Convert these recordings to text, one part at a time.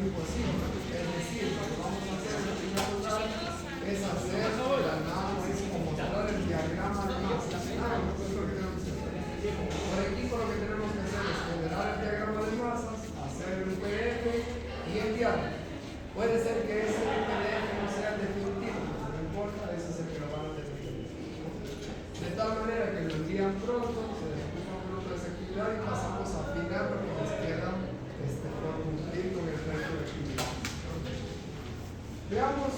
sencillo posible. Es decir, lo que vamos a hacer en primer lugar es hacer el análisis o mostrar el diagrama de masa. Por equipo lo que tenemos que hacer es generar el diagrama de masas, hacer un PDF y enviarlo. Puede ser que ese PDF no sea definitivo, no importa, eso es el que lo van a definir. De tal manera que lo envían pronto, se descupa pronto esa actividad y pasamos a afinar lo que nos queda por cumplir con el resto de actividad. Veamos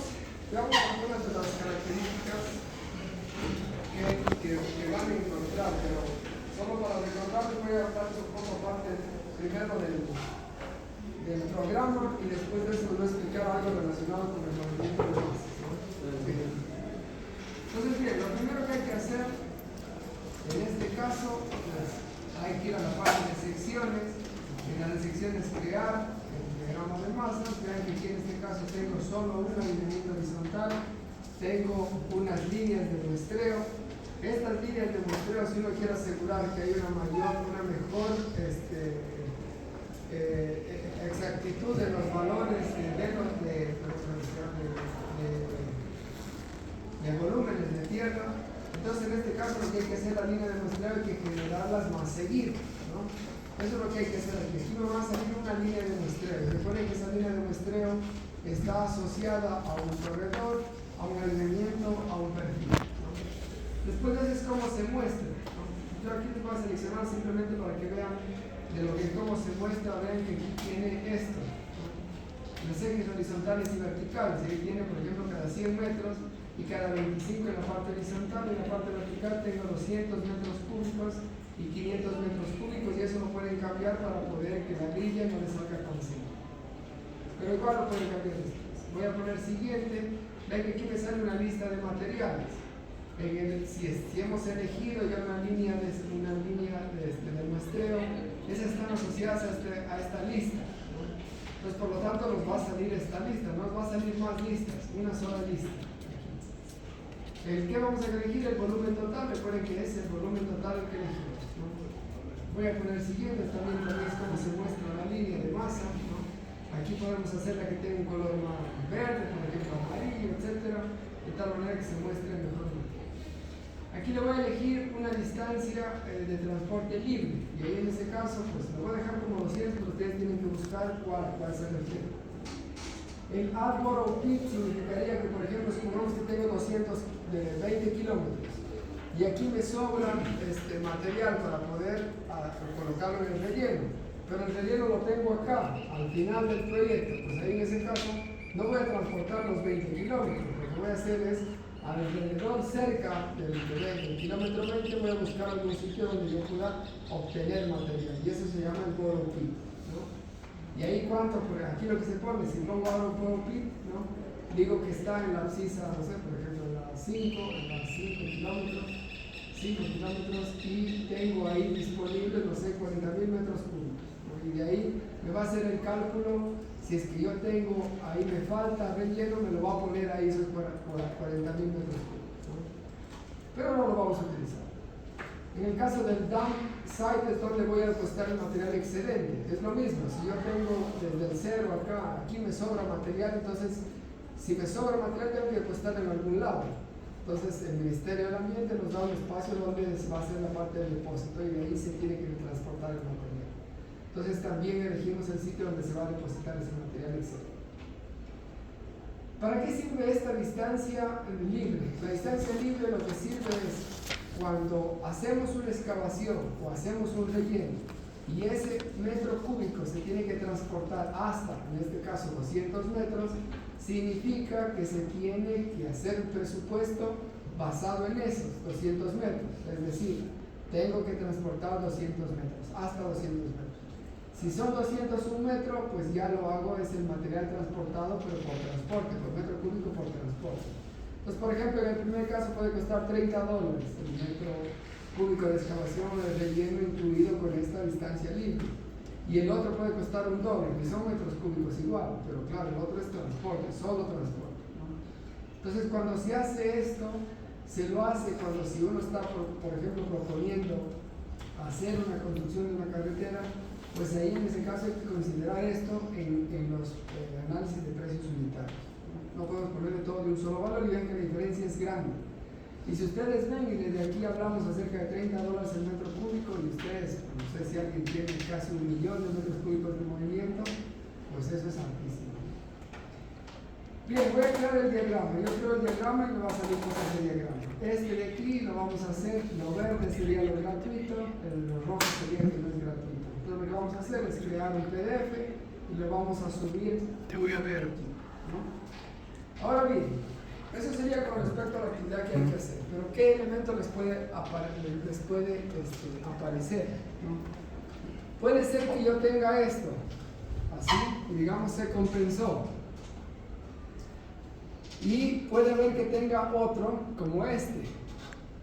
algunas de las características que van a encontrar, pero solo para recordarles voy a hablar un poco parte primero del programa y después de eso les voy a explicar algo relacionado con el movimiento de masas, ¿no? Entonces bien, lo primero que hay que hacer en este caso pues, hay que ir a la parte de secciones. En la de secciones crear el diagrama de masas. Vean que aquí en este caso tengo solo una línea horizontal, tengo unas líneas de muestreo. Estas líneas de muestreo, si uno quiere asegurar que hay una mejor exactitud de los valores de volúmenes de tierra, entonces en este caso lo que hay que hacer la línea de muestreo hay que generarlas más seguido, ¿no? Eso es lo que hay que hacer aquí. Aquí me va a salir una línea de muestreo. Recuerden que esa línea de muestreo está asociada a un corredor, a un alineamiento, a un perfil, ¿no? Después de eso es cómo se muestra, ¿no? Yo aquí les voy a seleccionar simplemente para que vean de lo que cómo se muestra. Vean que aquí tiene esto, ¿no? Los ejes horizontales y verticales. Aquí tiene, por ejemplo, cada 100 metros y cada 25 en la parte horizontal, y en la parte vertical tengo 200 metros cúbicos y 500 metros cúbicos, y eso lo pueden cambiar para poder que la grilla no le salga tan simple. Pero igual lo pueden cambiar después. Voy a poner siguiente. Ven que aquí me sale una lista de materiales. Si hemos elegido ya una línea de muestreo, esas están asociadas a esta lista, ¿no? Entonces por lo tanto nos va a salir esta lista, no nos va a salir más listas, una sola lista. ¿Qué vamos a elegir? El volumen total. Recuerden que es el volumen total el que elegimos, ¿no? Voy a poner siguiente. También es cómo se muestra la línea de masa, ¿no? Aquí podemos hacerla que tenga un color más verde, por ejemplo amarillo, etcétera, de tal manera que se muestre mejor. Aquí le voy a elegir una distancia de transporte libre, y ahí en ese caso pues lo voy a dejar como 200, pero ustedes tienen que buscar cuál se refiere. El Arbor Peak significaría que, por ejemplo, supongamos que tengo 220 kilómetros y aquí me sobra material para poder colocarlo en el relleno, pero el relleno lo tengo acá, al final del proyecto. Pues ahí en ese caso no voy a transportar los 20 kilómetros. Lo que voy a hacer es, alrededor cerca del kilómetro 20, voy a buscar algún sitio donde yo pueda obtener material, y eso se llama el Borough Peak, ¿no? Y ahí cuánto, aquí lo que se pone, si pongo ahora un Borough Peak, ¿no? Digo que está en la abscisa, no sé, por ejemplo, en la 5 kilómetros, y tengo ahí disponibles, no sé, 40.000 metros cúbicos, ¿no? Y de ahí me va a hacer el cálculo. Si es que yo tengo, ahí me falta relleno, me lo va a poner ahí esos 40.000 metros cúbicos, ¿no? Pero no lo vamos a utilizar. En el caso del dump site es donde voy a depositar el material excedente. Es lo mismo, si yo tengo desde el cero acá, aquí me sobra material, entonces si me sobra material tengo que depositarlo en algún lado. Entonces el Ministerio del Ambiente nos da un espacio donde se va a hacer la parte del depósito, y de ahí se tiene que transportar el material. Entonces también elegimos el sitio donde se va a depositar ese material excedente. ¿Para qué sirve esta distancia libre? La distancia libre lo que sirve es cuando hacemos una excavación o hacemos un relleno y ese metro cúbico se tiene que transportar hasta, en este caso, 200 metros, significa que se tiene que hacer un presupuesto basado en esos 200 metros. Es decir, tengo que transportar 200 metros, hasta 200 metros. Si son 201 metros, pues ya lo hago, es el material transportado, pero por transporte, por metro cúbico por transporte. Entonces, por ejemplo, en el primer caso puede costar $30 el metro cúbico de excavación o de relleno incluido con esta distancia libre. Y el otro puede costar $1, que son metros cúbicos igual, pero claro, el otro es transporte, solo transporte, ¿no? Entonces, cuando se hace esto, se lo hace cuando si uno está, por ejemplo, proponiendo hacer una construcción de una carretera, pues ahí en ese caso hay que considerar esto en los cambia. Y si ustedes ven, y desde aquí hablamos acerca de $30 el metro cúbico, y ustedes, no sé si alguien tiene casi 1 millón de metros cúbicos de movimiento, pues eso es altísimo. Bien, voy a crear el diagrama. Yo creo el diagrama y me va a salir con ese diagrama. Este de aquí lo vamos a hacer, lo verde sería lo gratuito, lo rojo sería que no es gratuito. Entonces lo que vamos a hacer es crear un PDF y lo vamos a subir. Te voy a ver. ¿No? Ahora bien, eso sería con respecto a la actividad que hay que hacer. Pero ¿qué elemento les puede aparecer? ¿No? Puede ser que yo tenga esto, así, y digamos se compensó. Y puede haber que tenga otro como este,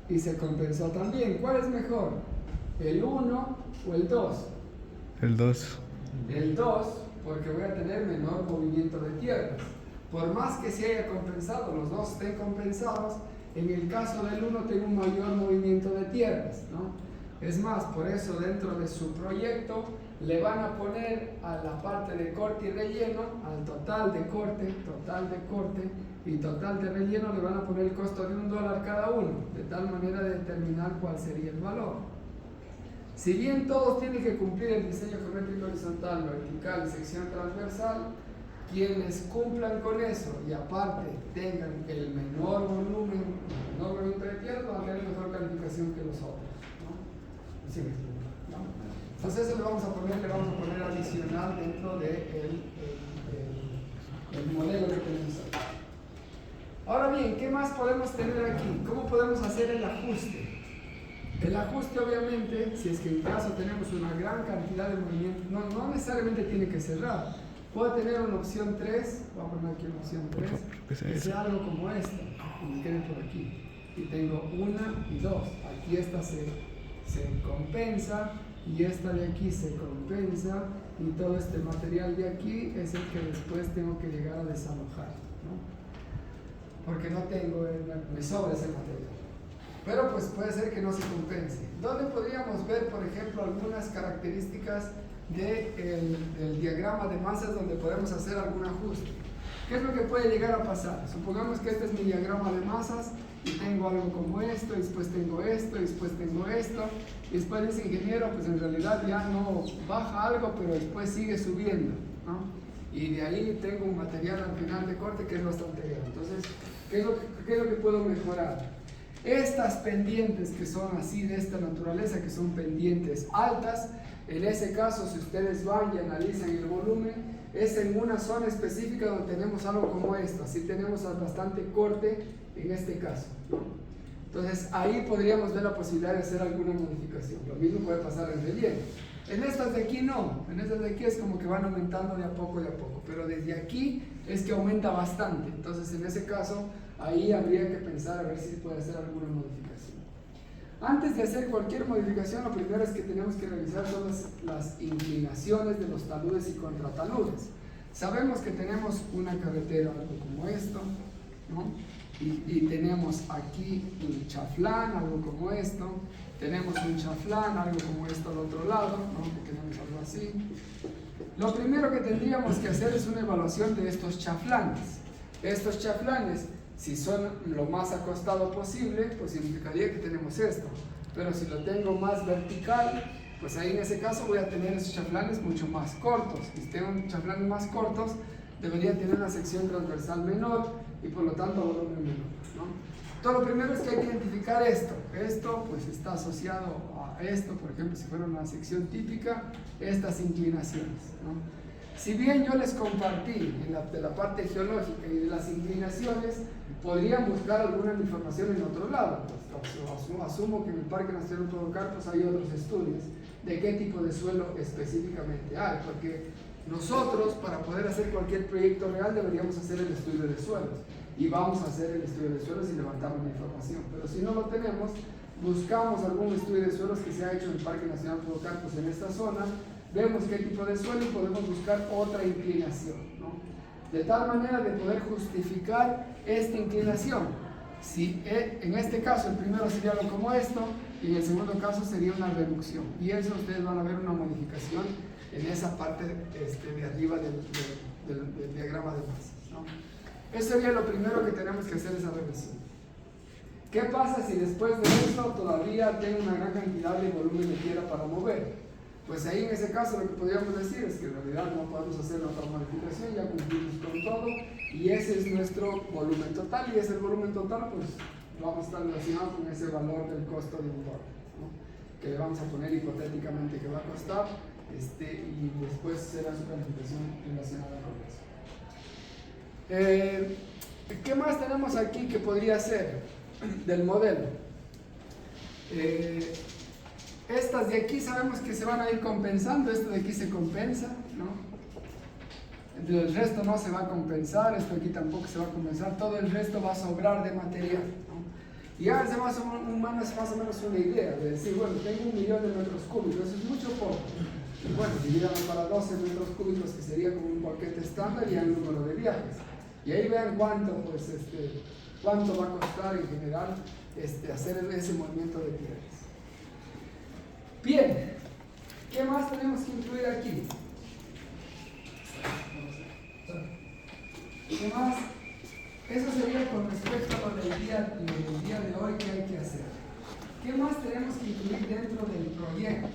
y se compensó también. ¿Cuál es mejor? ¿El 1 o el 2? El 2. El 2, porque voy a tener menor movimiento de tierras. Por más que se haya compensado, los dos estén compensados, en el caso del 1 tengo un mayor movimiento de tierras, ¿no? Es más, por eso dentro de su proyecto le van a poner a la parte de corte y relleno, al total de corte y total de relleno, le van a poner el costo de $1 cada uno, de tal manera de determinar cuál sería el valor. Si bien todos tienen que cumplir el diseño geométrico horizontal, vertical y sección transversal, quienes cumplan con eso y aparte tengan el menor volumen de tierra, van a tener mejor calificación que los otros, ¿no? ¿Sí me explico? ¿No? Entonces eso le vamos a poner adicional dentro del modelo que tenemos aquí. Ahora bien, ¿qué más podemos tener aquí? ¿Cómo podemos hacer el ajuste? El ajuste, obviamente, si es que en caso tenemos una gran cantidad de movimiento, no necesariamente tiene que cerrar. Puedo tener una opción 3, voy a poner aquí una opción 3, que sea algo como esta, y me queden por aquí. Y tengo 1 y 2. Aquí esta se compensa, y esta de aquí se compensa, y todo este material de aquí es el que después tengo que llegar a desalojar, ¿no? Porque no tengo, me sobra ese material. Pero pues puede ser que no se compense. ¿Dónde podríamos ver, por ejemplo, algunas características del diagrama de masas donde podemos hacer algún ajuste? ¿Qué es lo que puede llegar a pasar? Supongamos que este es mi diagrama de masas y tengo algo como esto, y después tengo esto, y después tengo esto, y después dice ingeniero, pues en realidad ya no baja algo, pero después sigue subiendo, ¿no? Y de ahí tengo un material al final de corte que es bastante grande. Entonces, ¿qué es lo que puedo mejorar? Estas pendientes que son así de esta naturaleza, que son pendientes altas, en ese caso, si ustedes van y analizan el volumen, es en una zona específica donde tenemos algo como esto, así tenemos bastante corte en este caso, ¿no? Entonces ahí podríamos ver la posibilidad de hacer alguna modificación. Lo mismo puede pasar en relieve. En estas de aquí no, en estas de aquí es como que van aumentando de a poco, pero desde aquí es que aumenta bastante. Entonces en ese caso ahí habría que pensar a ver si se puede hacer alguna modificación. Antes de hacer cualquier modificación, lo primero es que tenemos que revisar son las inclinaciones de los taludes y contrataludes. Sabemos que tenemos una carretera algo como esto, ¿no? Y tenemos aquí un chaflán, algo como esto. Tenemos un chaflán, algo como esto al otro lado, ¿no? Que tenemos algo así. Lo primero que tendríamos que hacer es una evaluación de estos chaflanes. Estos chaflanes, si son lo más acostado posible, pues significaría que tenemos esto. Pero si lo tengo más vertical, pues ahí en ese caso voy a tener esos chaflanes mucho más cortos. Y si tengo chaflanes más cortos, debería tener una sección transversal menor y por lo tanto volumen menor, ¿no? Entonces lo primero es que hay que identificar esto. Esto pues está asociado a esto, por ejemplo, si fuera una sección típica, estas inclinaciones, ¿no? Si bien yo les compartí de la parte geológica y de las inclinaciones, podrían buscar alguna información en otro lado. Pues, asumo que en el Parque Nacional Todocarpos hay otros estudios de qué tipo de suelo específicamente hay, porque nosotros para poder hacer cualquier proyecto real deberíamos hacer el estudio de suelos, y vamos a hacer el estudio de suelos y levantar una información, pero si no lo tenemos, buscamos algún estudio de suelos que se ha hecho en el Parque Nacional Todocarpos en esta zona, vemos qué tipo de suelo y podemos buscar otra inclinación, ¿no? De tal manera de poder justificar esta inclinación. Si en este caso el primero sería algo como esto, y en el segundo caso sería una reducción, y eso ustedes van a ver una modificación en esa parte de arriba del diagrama de masas, ¿no? Eso sería lo primero que tenemos que hacer, esa revisión. ¿Qué pasa si después de eso todavía tengo una gran cantidad de volumen de tierra para mover? Pues ahí en ese caso lo que podríamos decir es que en realidad no podemos hacer otra modificación, ya cumplimos con todo y ese es nuestro volumen total, y ese volumen total pues vamos a estar relacionado con ese valor del costo de un borde, ¿no? Que le vamos a poner hipotéticamente que va a costar y después será su calificación relacionada con eso. ¿Qué más tenemos aquí que podría ser del modelo? Estas de aquí sabemos que se van a ir compensando, esto de aquí se compensa, ¿no? El resto no se va a compensar, esto de aquí tampoco se va a compensar, todo el resto va a sobrar de material, ¿no? Y háganse más o menos una idea de decir, bueno, tengo 1.000.000 de metros cúbicos, eso es mucho poco. Y bueno, divídalo para 12 metros cúbicos, que sería como un paquete estándar, y el número de viajes. Y ahí vean cuánto va a costar en general hacer ese movimiento de tierras. Bien, ¿qué más tenemos que incluir aquí? ¿Qué más? Eso sería con respecto a lo del día de hoy que hay que hacer. ¿Qué más tenemos que incluir dentro del proyecto?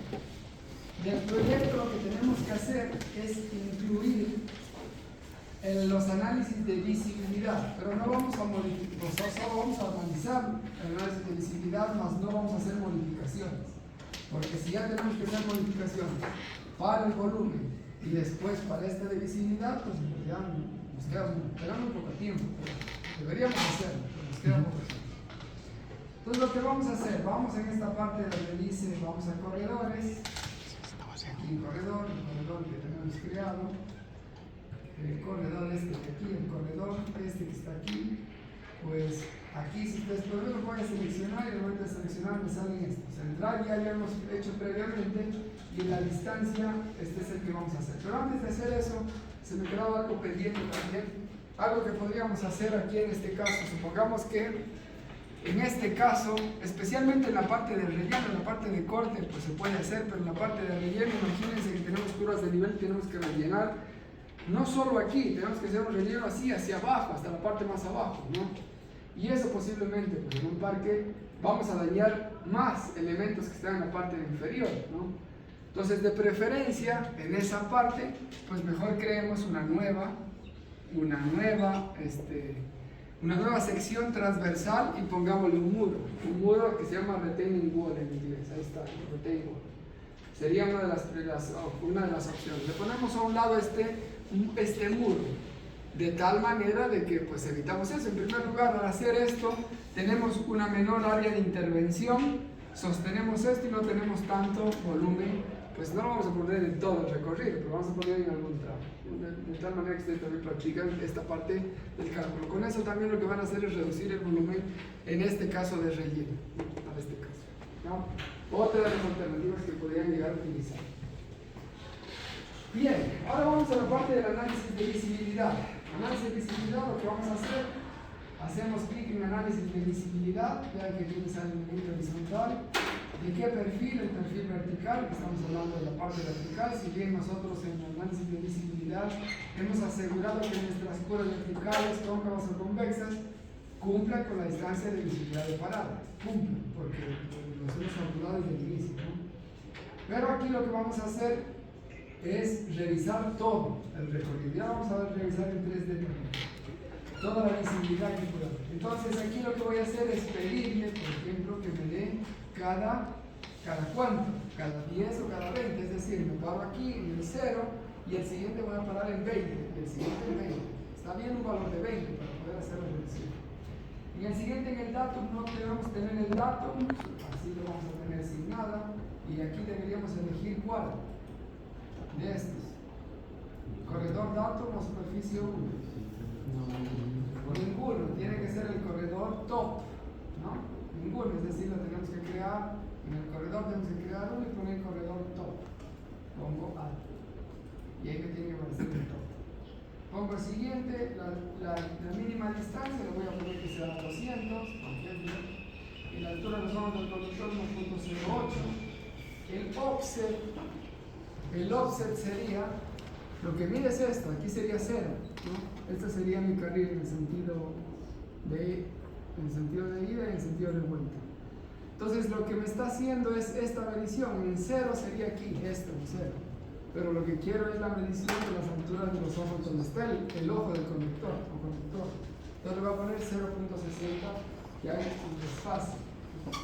Del proyecto lo que tenemos que hacer es incluir los análisis de visibilidad, pero no vamos a modificar, solo vamos a analizar el análisis de visibilidad, más no vamos a hacer modificaciones. Porque si ya tenemos que hacer modificaciones para el volumen y después para esta de visibilidad, pues ya nos queda muy poco tiempo. Deberíamos hacerlo, pero nos queda poco tiempo. Entonces lo que vamos a hacer, vamos en esta parte donde dice, vamos a corredores. Aquí corredor, el corredor que tenemos creado. El corredor que aquí, el corredor que está aquí. Pues aquí, si ustedes pueden ver, lo voy a seleccionar y al momento de seleccionar me salen estos. El drag ya lo hemos hecho previamente y la distancia, este es el que vamos a hacer. Pero antes de hacer eso, se me quedaba algo pendiente también. Algo que podríamos hacer aquí en este caso. Supongamos que en este caso, especialmente en la parte del relleno, en la parte de corte, pues se puede hacer, pero en la parte de relleno, imagínense que tenemos curvas de nivel, tenemos que rellenar. No solo aquí, tenemos que hacer un relleno así, hacia abajo, hasta la parte más abajo, ¿no? Y eso posiblemente, pues en un parque vamos a dañar más elementos que están en la parte inferior, ¿no? Entonces, de preferencia, en esa parte, pues mejor creemos una nueva sección transversal y pongámosle un muro que se llama retaining wall en inglés. Ahí está, retaining wall. Sería una de las opciones. Le ponemos a un lado este muro, de tal manera de que pues evitamos eso. En primer lugar, al hacer esto, tenemos una menor área de intervención, sostenemos esto y no tenemos tanto volumen, pues no lo vamos a poner en todo el recorrido, pero vamos a poner en algún tramo, de tal manera que ustedes también practican esta parte del cálculo. Con eso también lo que van a hacer es reducir el volumen, en este caso de relleno, para este caso, ¿no? Otra de las alternativas que podrían llegar a utilizar. Bien, ahora vamos a la parte del análisis de visibilidad. Análisis de visibilidad, lo que vamos a hacer, hacemos clic en análisis de visibilidad, vean que aquí me sale el elemento horizontal. ¿De qué perfil? El perfil vertical, que estamos hablando de la parte vertical. Si bien nosotros en el análisis de visibilidad hemos asegurado que nuestras curvas verticales, cóncavas o convexas, cumplan con la distancia de visibilidad de parada. Cumplan, porque los hemos calculado desde el inicio, ¿no? Pero aquí lo que vamos a hacer es revisar todo el recorrido. Ya vamos a revisar en 3D también toda la visibilidad que pueda haber. Entonces aquí lo que voy a hacer es pedirle, por ejemplo, que me dé cada cuánto, cada 10 o cada 20, es decir, me paro aquí en el 0 y el siguiente voy a parar en 20 y el siguiente en 20. Está bien un valor de 20 para poder hacer la revisión. En el siguiente, en el datum, no debemos tener el datum, así lo vamos a tener sin nada, y aquí deberíamos elegir cuál de estos. Corredor datum o superficie 1. Ninguno, tiene que ser el corredor top, ¿no? Ninguno, es decir, lo tenemos que crear, en el corredor tenemos que crear uno y poner corredor top. Pongo A. Y ahí me tiene que aparecer el top. Pongo el siguiente, la mínima distancia, le voy a poner que sea 200, por ejemplo. Y la altura de los ojos del conductor 1.08. El offset sería, lo que mide es esto, aquí sería 0, ¿no? Este sería mi carril en el sentido de en sentido de ida y en sentido de vuelta. Entonces lo que me está haciendo es esta medición. En cero sería aquí, esto en cero. Pero lo que quiero es la medición de las alturas de los ojos donde está el ojo del conductor o conductor. Entonces le voy a poner 0.60, que hay un desfase. 0.60.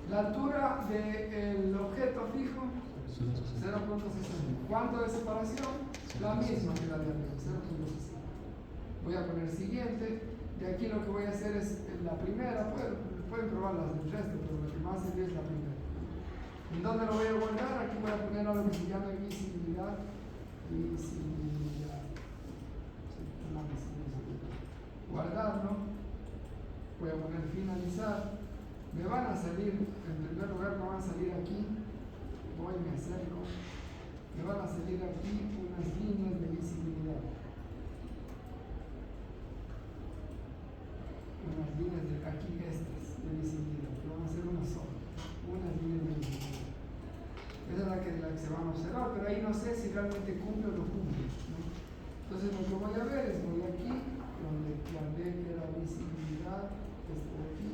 La altura del objeto fijo, 0.60. ¿Cuánto de separación? La misma que la de arriba, 0.60. Voy a poner siguiente. De aquí lo que voy a hacer es la primera, pueden probar las del resto, pero lo que más sirve es la primera. ¿En dónde lo voy a guardar? Aquí voy a poner algo que se llama visibilidad. Visibilidad. Guardarlo. Voy a poner finalizar. Me van a salir, en primer lugar me van a salir aquí. Voy, me acerco. Me van a salir aquí unas líneas de visibilidad. Unas líneas de aquí, estas, de visibilidad. Que van a ser una sola. Unas líneas de visibilidad. Esa es la que se van a observar, pero ahí no sé si realmente cumple o no cumple, ¿no? Entonces lo que voy a ver es, voy aquí, donde guardé que era visibilidad, esto de aquí,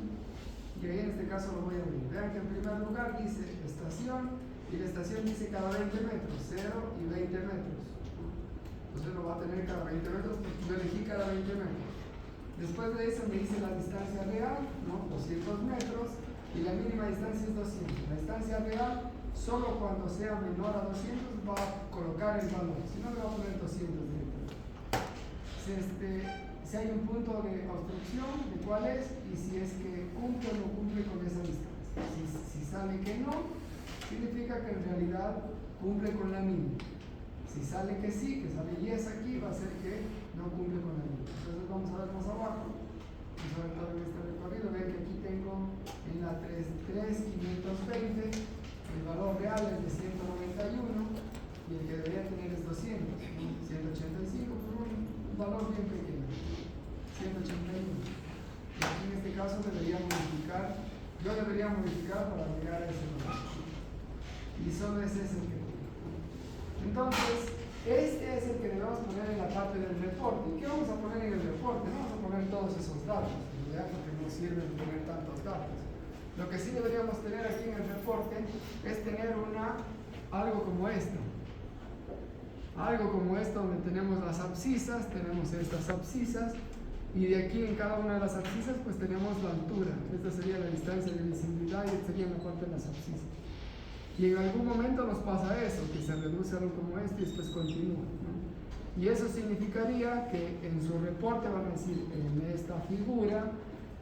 y ahí en este caso lo voy a abrir. Vean que en primer lugar dice estación, y la estación dice cada 20 metros, 0 y 20 metros. Entonces lo va a tener cada 20 metros, porque yo elegí cada 20 metros. Después de eso me dice la distancia real, ¿no? 200 metros, y la mínima distancia es 200. La distancia real, solo cuando sea menor a 200 va a colocar el valor, si no le va a poner 200 directamente. Si hay un punto de obstrucción, de cuál es, y si es que cumple o no cumple con esa distancia. Si sale que no, significa que en realidad cumple con la mínima. Si sale que sí, que sale yes aquí, va a ser que no cumple con la mínima. Entonces vamos a ver más abajo. Vamos a ver todo este recorrido. Ven que aquí tengo en la 3.520, el valor real es de 191 y el que debería tener es 200, ¿no? 185 por un valor bien pequeño, 181. Y aquí en este caso debería modificar, yo debería modificar para llegar a ese valor. Y solo ese es el que tengo. Entonces, este es el que debemos poner en la parte del reporte. ¿Y qué vamos a poner en el reporte? No vamos a poner todos esos datos, ¿verdad? Porque no sirve poner tantos datos. Lo que sí deberíamos tener aquí en el reporte es tener algo como esto. Algo como esto donde tenemos las abscisas, tenemos estas abscisas, y de aquí en cada una de las abscisas pues tenemos la altura. Esta sería la distancia de visibilidad y esta sería la parte de las abscisas. Y en algún momento nos pasa eso, que se reduce algo como esto y después continúa, ¿no? Y eso significaría que en su reporte van a decir, en esta figura,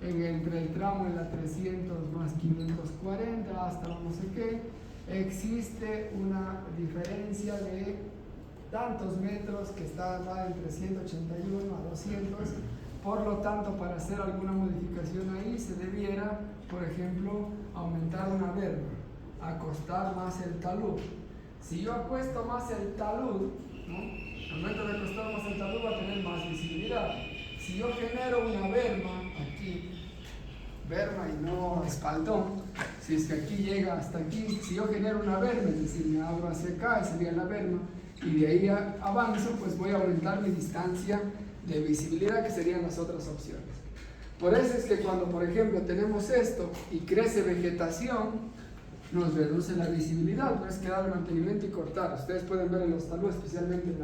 entre el tramo en la 300 más 540 hasta no sé qué, existe una diferencia de tantos metros que va entre 181 a 200. Por lo tanto, para hacer alguna modificación ahí se debiera, por ejemplo, aumentar una berma, acostar más el talud. Si yo acuesto más el talud, ¿no? Al momento de acostar más el talud va a tener más visibilidad. Si yo genero una berma aquí, berma y no espaldón, si es que aquí llega hasta aquí, si yo genero una berma, es decir, me abro hacia acá, esa sería la berma, y de ahí avanzo, pues voy a aumentar mi distancia de visibilidad, que serían las otras opciones. Por eso es que cuando, por ejemplo, tenemos esto y crece vegetación, nos reduce la visibilidad, pues que darle mantenimiento y cortar. Ustedes pueden ver en los taludes, especialmente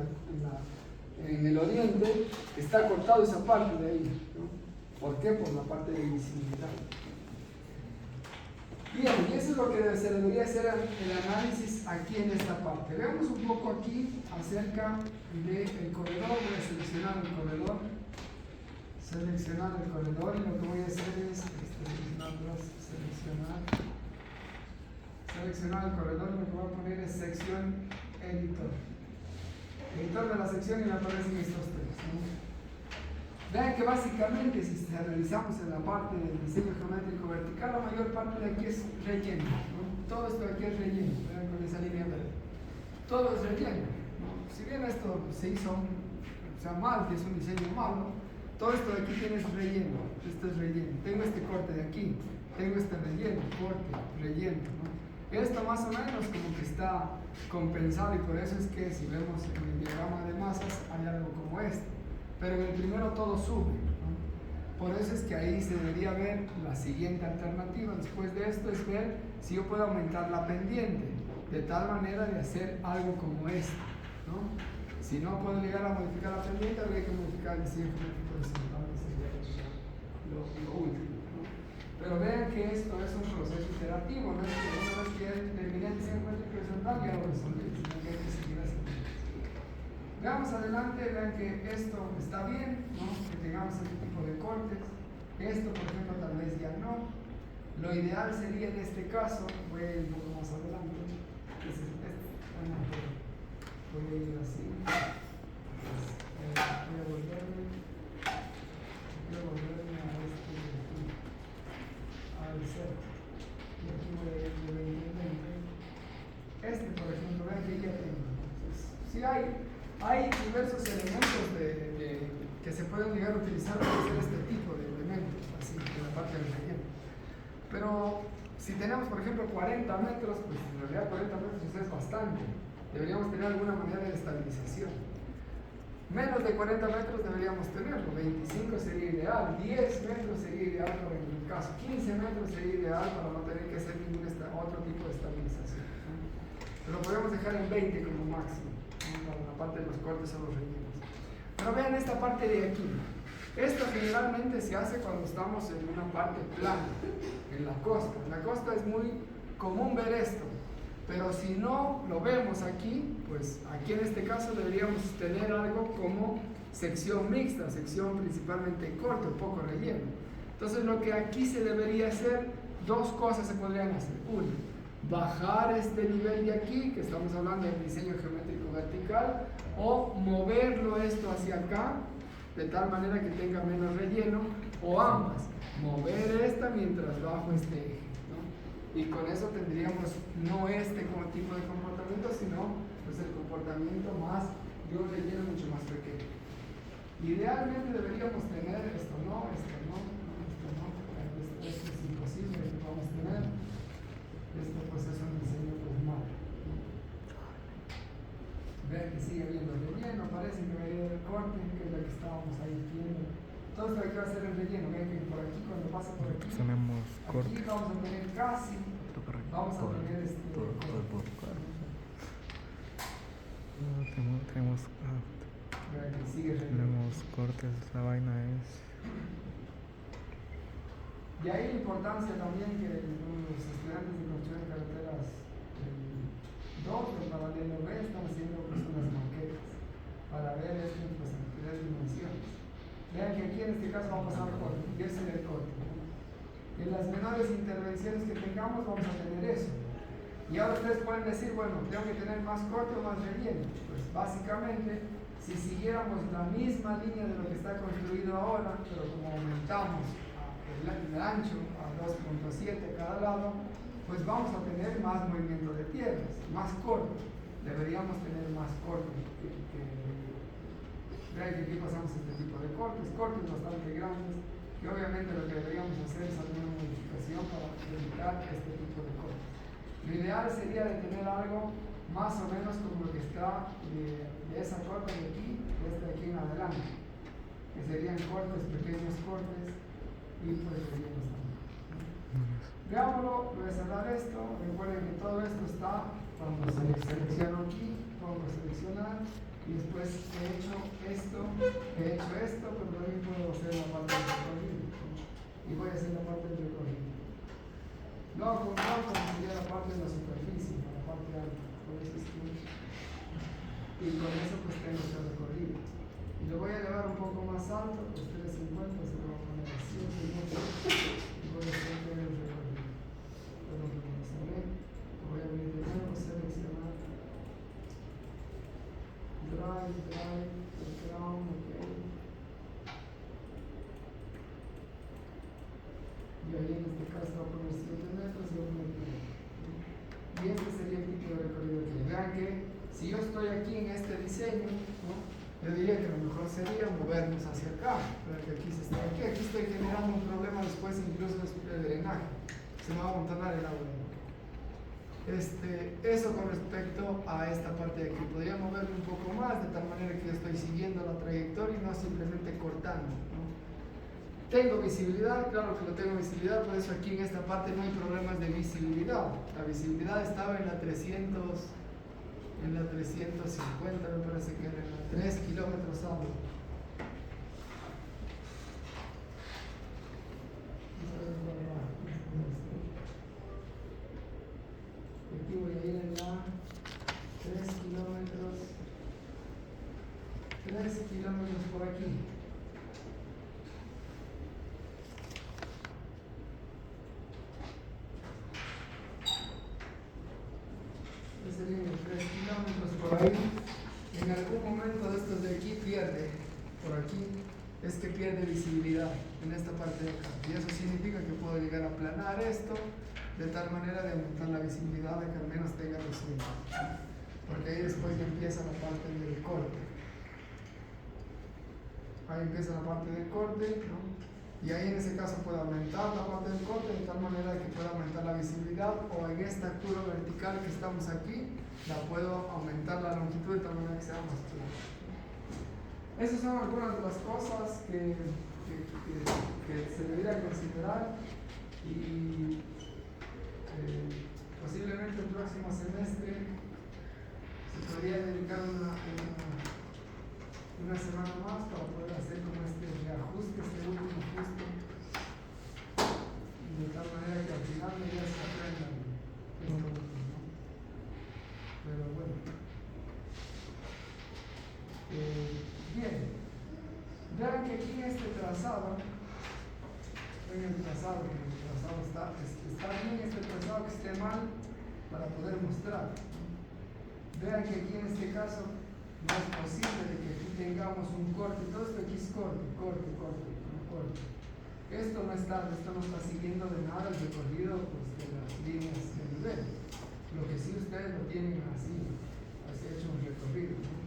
en el oriente, está cortado esa parte de ahí, ¿no? ¿Por qué? Por la parte de visibilidad. Bien, y eso es lo que se debería hacer el análisis aquí en esta parte. Veamos un poco aquí acerca del corredor. Voy a seleccionar el corredor. Seleccionar el corredor, y lo que voy a hacer es seleccionar el corredor, y lo que voy a poner es sección editor. Editor de la sección, y me aparecen estos tres, ¿no? Vean que básicamente, si analizamos en la parte del diseño geométrico vertical, la mayor parte de aquí es relleno, ¿no? Todo esto de aquí es relleno. Vean con esa línea verde. Todo es relleno, ¿no? Si bien esto se hizo mal, que es un diseño malo, todo esto de aquí tiene relleno. Esto es relleno. Tengo este corte de aquí, tengo este relleno, corte, relleno, ¿no? Esto más o menos como que está compensado, y por eso es que si vemos en el diagrama de masas hay algo como esto. pero en el primero todo sube, ¿no? Por eso es que ahí se debería ver la siguiente alternativa después de esto, es ver si yo puedo aumentar la pendiente de tal manera de hacer algo como esto, ¿no? Si no puedo llegar a modificar la pendiente, habría que modificar el diseño geométrico horizontal, que sería lo último, ¿no? Pero vean que esto es un proceso iterativo, no es que una vez que terminé el diseño geométrico horizontal ya lo resolví, sino que hay que seguir haciendo. Veamos adelante, vean que esto está bien, ¿no? Que tengamos este tipo de cortes. Esto, por ejemplo, tal vez ya no. Lo ideal sería en este caso, voy a ir un poco más adelante, voy a ir así, voy a volverme al set, y aquí voy a ir de 20 en 20. Este, por ejemplo, vean que ya tengo. Entonces, sí hay diversos elementos que se pueden llegar a utilizar para hacer este tipo de elementos, así, en la parte del relleno. Pero si tenemos, por ejemplo, 40 metros, pues en realidad 40 metros es bastante. Deberíamos tener alguna manera de estabilización. Menos de 40 metros deberíamos tenerlo. 25 sería ideal, 10 metros sería ideal para el caso, 15 metros sería ideal para no tener que hacer ningún otro tipo de estabilización, ¿no? Pero podemos dejar en 20 como máximo, ¿no? Para la parte de los cortes o los rellenos. Pero vean esta parte de aquí. Esto generalmente se hace cuando estamos en una parte plana, en la costa. En la costa es muy común ver esto, pero si no lo vemos aquí, pues aquí en este caso deberíamos tener algo como sección mixta, sección principalmente corta, poco relleno. Entonces lo que aquí se debería hacer, dos cosas se podrían hacer. Uno, bajar este nivel de aquí, que estamos hablando del diseño geométrico vertical, o moverlo esto hacia acá, de tal manera que tenga menos relleno, o ambas, mover esta mientras bajo este eje, ¿no? Y con eso tendríamos no este como tipo de comportamiento, sino pues el comportamiento más de un relleno mucho más pequeño. Idealmente deberíamos tener esto no, esto es imposible que podamos tener. Esto pues es un diseño pues malo. Vean que sigue habiendo relleno, parece que va a ir el corte, que es lo que estábamos ahí viendo. Todo esto aquí va a ser el relleno. Vean que por aquí, cuando pasa por aquí, tenemos corte. aquí vamos a tener casi, vamos a tener este tenemos vean que sigue relleno. tenemos cortes, la vaina es Y ahí la importancia también que los estudiantes de construcción de carreteras 2 del paralelo B están haciendo pues unas maquetas para ver esto pues, en 3 dimensiones. Vean que aquí en este caso va a pasar corte, y ese es el corte, ¿no? En las menores intervenciones que tengamos vamos a tener eso. Y ahora ustedes pueden decir, bueno, tengo que tener más corte o más relleno. Pues básicamente, si siguiéramos la misma línea de lo que está construido ahora, pero como aumentamos el ancho a 2.7 cada lado, pues vamos a tener más movimiento de tierras, más corte. Deberíamos tener más corte. Vean que aquí pasamos este tipo de cortes bastante grandes, y obviamente lo que deberíamos hacer es alguna modificación para evitar este tipo de cortes. Lo ideal sería de tener algo más o menos como lo que está de esa corta de aquí, de aquí en adelante, que serían cortes, pequeños cortes, y pues rellenos también. Veámoslo, voy a cerrar esto. Recuerden que todo esto está cuando selecciono aquí, pongo seleccionar, y después he hecho esto, pero también puedo hacer la parte del recorrido, y voy a hacer la parte del recorrido. Luego sería la parte de la superficie, la parte alta, y con eso pues tengo este recorrido. Y lo voy a elevar un poco más alto, pues 350, se lo voy a poner así, y voy a hacer el recorrido. Voy a abrir de nuevo, seleccionar, drive, background, ok. Y ahí en este caso voy a poner 7 metros y voy a poner 9. Y este sería el tipo de recorrido que vean que si yo estoy aquí en este diseño, ¿no? Yo diría que lo mejor sería movernos hacia acá, pero que aquí se está aquí estoy generando un problema después incluso de drenaje, se me va a amontonar el agua. Eso con respecto a esta parte de aquí. Podría moverme un poco más, de tal manera que yo estoy siguiendo la trayectoria y no simplemente cortando, ¿no? Tengo visibilidad, claro que lo tengo visibilidad, por eso aquí en esta parte no hay problemas de visibilidad. La visibilidad estaba en la 300, en la 350, me parece que era en la 3 kilómetros hablo. Aquí voy a ir en la 3 kilómetros por aquí. Serían 3 kilómetros por ahí. En algún momento de estos de aquí pierde, por aquí, es que pierde visibilidad en esta parte de acá. Y eso significa que puedo llegar a aplanar esto de tal manera de aumentar la visibilidad, de que al menos tenga visibilidad. Porque ahí después ya empieza la parte del corte. Ahí empieza la parte del corte, ¿no? Y ahí en ese caso puedo aumentar la parte del corte de tal manera que pueda aumentar la visibilidad, o en esta curva vertical que estamos aquí, la puedo aumentar la longitud de tal manera que sea más plana. Esas son algunas de las cosas que se debería considerar, y posiblemente el próximo semestre se podría dedicar una semana más para poder hacer como este reajuste, este último ajuste, de tal manera que al final ya se aprendan esto último, ¿no? Pero bueno, bien, vean que aquí en este trazado, está bien este trazado, que esté mal para poder mostrar, ¿no? Vean que aquí en este caso no es posible de que aquí tengamos un corte, todo esto aquí es corte. Esto no está siguiendo de nada el recorrido, pues, de las líneas de nivel. Lo que sí ustedes lo tienen así hecho un recorrido, ¿no?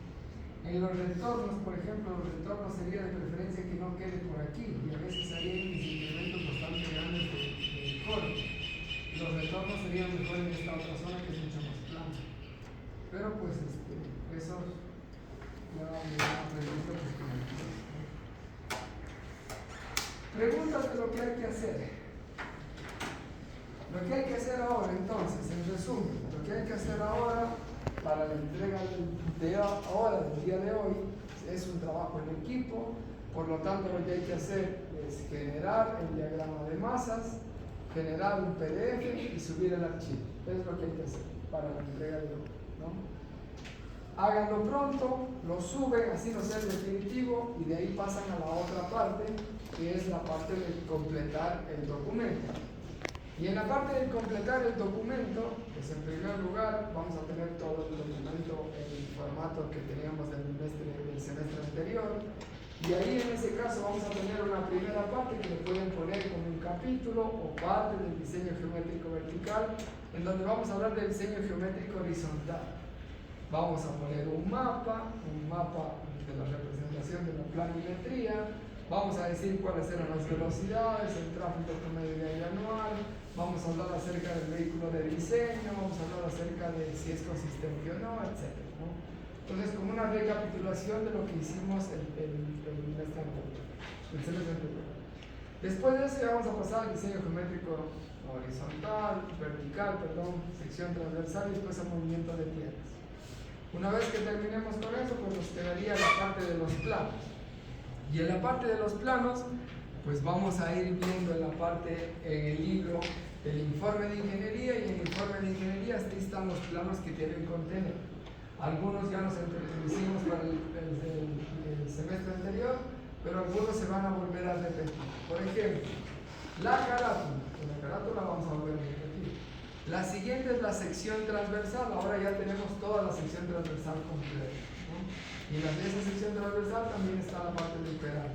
En los retornos, por ejemplo, los retornos sería de preferencia que no quede por aquí, y a veces ahí hay unos incrementos bastante grandes de corte. Los retornos serían mejor en esta otra zona, que es mucho más plana. Pero pues eso ya aprendido, pues, con el tiempo. Preguntas de lo que hay que hacer. Lo que hay que hacer ahora, entonces, en resumen, lo que hay que hacer ahora para la entrega del día de hoy, es un trabajo en equipo. Por lo tanto, lo que hay que hacer es generar el diagrama de masas, generar un PDF y subir el archivo. Es lo que hay que hacer para la entrega de hoy, ¿no? Háganlo pronto, lo suben, así no sea el definitivo, y de ahí pasan a la otra parte, que es la parte de completar el documento. Y en la parte de completar el documento, pues en primer lugar vamos a tener todo el documento en el formato que teníamos del semestre anterior, y ahí en ese caso vamos a tener una primera parte que le pueden poner como un capítulo o parte del diseño geométrico vertical, en donde vamos a hablar del diseño geométrico horizontal. Vamos a poner un mapa de la representación de la planimetría. Vamos a decir cuáles eran las velocidades, el tráfico promedio diario anual. Vamos a hablar acerca del vehículo de diseño. Vamos a hablar acerca de si es consistente o no, etc., ¿no? Entonces, como una recapitulación de lo que hicimos el semestre anterior. Después de eso ya vamos a pasar al diseño geométrico vertical, sección transversal, y después al movimiento de tierras. Una vez que terminemos con eso, pues nos quedaría la parte de los planos. Y en la parte de los planos, pues vamos a ir viendo en el libro el informe de ingeniería, y en el informe de ingeniería ahí están los planos que deben contener. Algunos ya nos hicimos para el semestre anterior, pero algunos se van a volver a repetir. Por ejemplo, la carátula vamos a volver a repetir. La siguiente es la sección transversal. Ahora ya tenemos toda la sección transversal completa, ¿no? Y en esa sección transversal también está la parte del peral.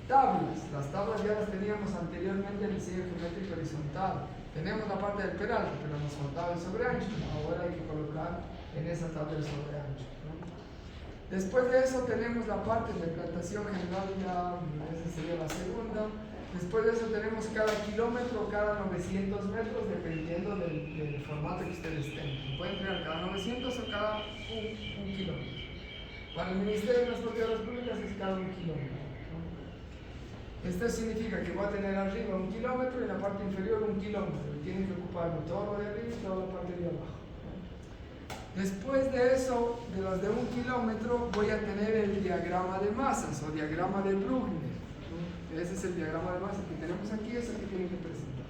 Las tablas ya las teníamos anteriormente en el diseño geométrico horizontal. Tenemos la parte del peral, pero nos faltaba el sobreancho. Ahora hay que colocar en esa tabla el sobreancho, ¿no? Después de eso tenemos la parte de plantación general, esa sería la segunda. Después de eso tenemos cada kilómetro, cada 900 metros, dependiendo del formato que ustedes tengan. Pueden tener cada 900 o cada un kilómetro. Para el Ministerio de Transporte de Obras Públicas es cada un kilómetro, ¿no? Esto significa que va a tener arriba 1 kilómetro y en la parte inferior 1 kilómetro. Y tienen que ocuparme todo lo de arriba y toda la parte de abajo. Después de eso, de los de 1 kilómetro, voy a tener el diagrama de masas o diagrama de Bruckner. Ese es el diagrama de masas que tenemos aquí, es el que tienen que presentar.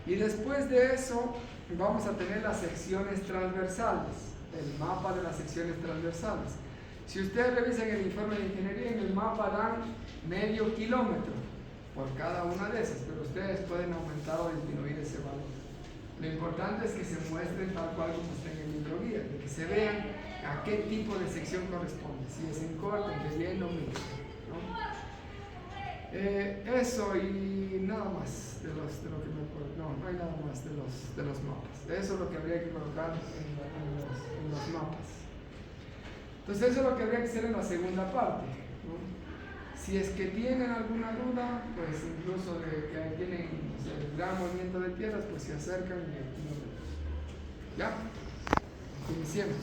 Y después de eso, vamos a tener las secciones transversales, el mapa de las secciones transversales. Si ustedes revisan el informe de ingeniería, en el mapa dan medio kilómetro por cada una de esas, pero ustedes pueden aumentar o disminuir ese valor. Lo importante es que se muestren tal cual como está en el libro guía, de que se vean a qué tipo de sección corresponde, si es en corto, en relleno, mixto, ¿no? Eso y nada más de lo que me acuerdo. No hay nada más de los mapas. Eso es lo que habría que colocar en los mapas. Entonces eso es lo que habría que hacer en la segunda parte, ¿no? Si es que tienen alguna duda, pues incluso de que tienen el gran movimiento de tierras, pues se acercan y nos vemos. ¿Ya? Iniciemos.